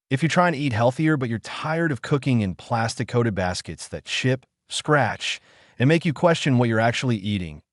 If you're trying to eat healthier but you're tired of cooking in plastic-coated baskets that chip, scratch, and make you question what you're actually eating,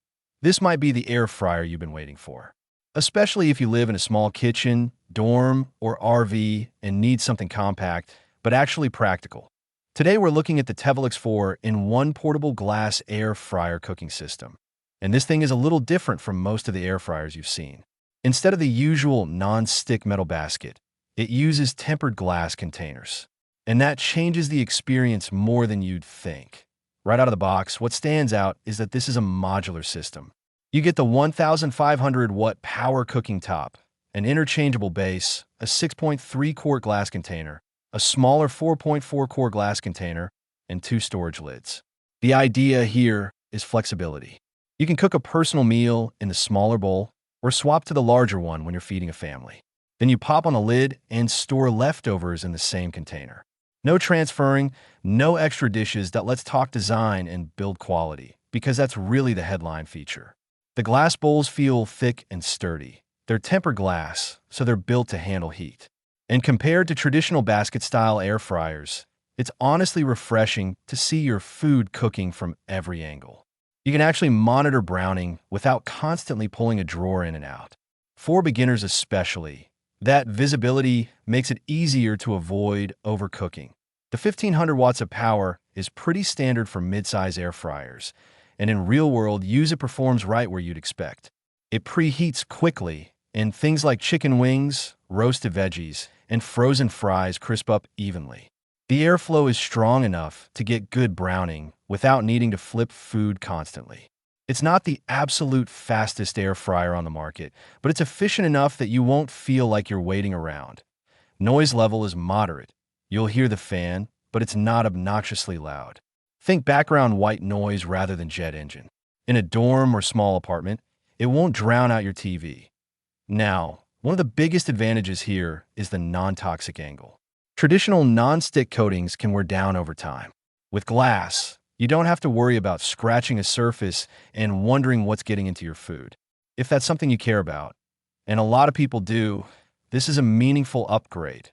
this might be the air fryer you've been waiting for. Especially if you live in a small kitchen, dorm, or RV and need something compact, but actually practical. Today we're looking at the Tevolux 4-in-1 portable glass air fryer cooking system. And this thing is a little different from most of the air fryers you've seen. Instead of the usual non-stick metal basket, it uses tempered glass containers. And that changes the experience more than you'd think. Right out of the box, what stands out is that this is a modular system. You get the 1,500-watt power cooking top, an interchangeable base, a 6.3-quart glass container, a smaller 4.4-quart glass container, and 2 storage lids. The idea here is flexibility. You can cook a personal meal in the smaller bowl or swap to the larger one when you're feeding a family. Then you pop on the lid and store leftovers in the same container. No transferring, no extra dishes. Let's talk design and build quality, because that's really the headline feature. The glass bowls feel thick and sturdy. They're tempered glass, so they're built to handle heat. And compared to traditional basket-style air fryers, it's honestly refreshing to see your food cooking from every angle. You can actually monitor browning without constantly pulling a drawer in and out. For beginners especially, that visibility makes it easier to avoid overcooking. The 1,500 watts of power is pretty standard for mid-size air fryers, and in real-world use it performs right where you'd expect. It preheats quickly, and things like chicken wings, roasted veggies, and frozen fries crisp up evenly. The airflow is strong enough to get good browning without needing to flip food constantly. It's not the absolute fastest air fryer on the market, but it's efficient enough that you won't feel like you're waiting around. Noise level is moderate. You'll hear the fan, but it's not obnoxiously loud. Think background white noise rather than jet engine. In a dorm or small apartment, it won't drown out your TV. Now, one of the biggest advantages here is the non-toxic angle. Traditional non-stick coatings can wear down over time. With glass, you don't have to worry about scratching a surface and wondering what's getting into your food. If that's something you care about, and a lot of people do, this is a meaningful upgrade.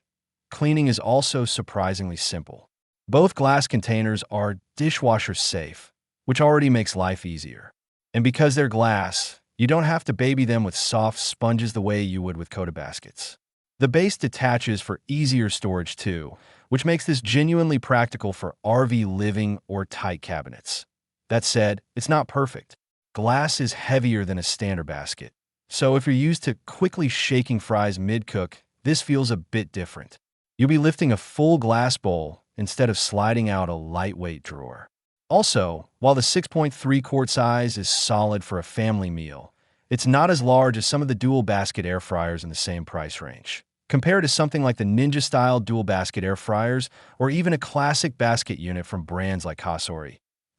Cleaning is also surprisingly simple. Both glass containers are dishwasher-safe, which already makes life easier. And because they're glass, you don't have to baby them with soft sponges the way you would with coated baskets. The base detaches for easier storage too, which makes this genuinely practical for RV living or tight cabinets. That said, it's not perfect. Glass is heavier than a standard basket, so if you're used to quickly shaking fries mid-cook, this feels a bit different. You'll be lifting a full glass bowl instead of sliding out a lightweight drawer. Also, while the 6.3-quart size is solid for a family meal, it's not as large as some of the dual basket air fryers in the same price range. Compared to something like the Ninja-style dual basket air fryers or even a classic basket unit from brands like Kasori,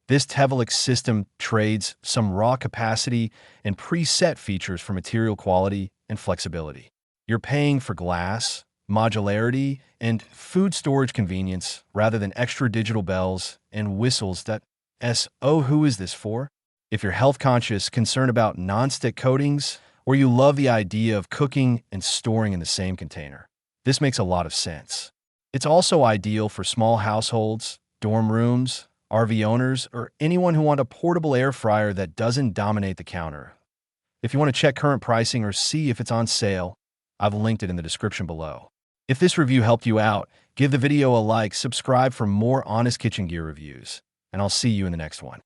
this Tevolux system trades some raw capacity and preset features for material quality and flexibility. You're paying for glass, modularity, and food storage convenience rather than extra digital bells and whistles who is this for? If you're health conscious, concerned about non-stick coatings, or you love the idea of cooking and storing in the same container, this makes a lot of sense. It's also ideal for small households, dorm rooms, RV owners, or anyone who want a portable air fryer that doesn't dominate the counter. If you want to check current pricing or see if it's on sale, I've linked it in the description below. If this review helped you out, give the video a like, subscribe for more honest kitchen gear reviews, and I'll see you in the next one.